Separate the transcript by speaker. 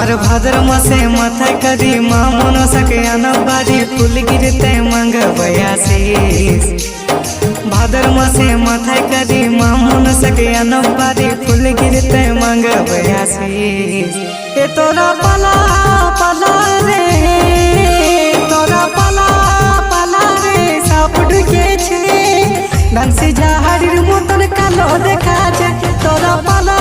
Speaker 1: আর ভাদ্র মাসে মাথায় কাঁদি মা মনসাকে আনবাদি ফুল গিরতে মাঙ্গবই আশিস। ভাদ্র মাসে মাথায় কাঁদি মা মনসাকে আনবাদি ফুল গিরতে মাঙ্গবই আশিস। এ তোরা পালা পালা রে, তোরা পালা পালা রে, সাপ ঢুকেছে ধানসি ঝাড়ির মতন কালো দেখা যায়। তোরা পালা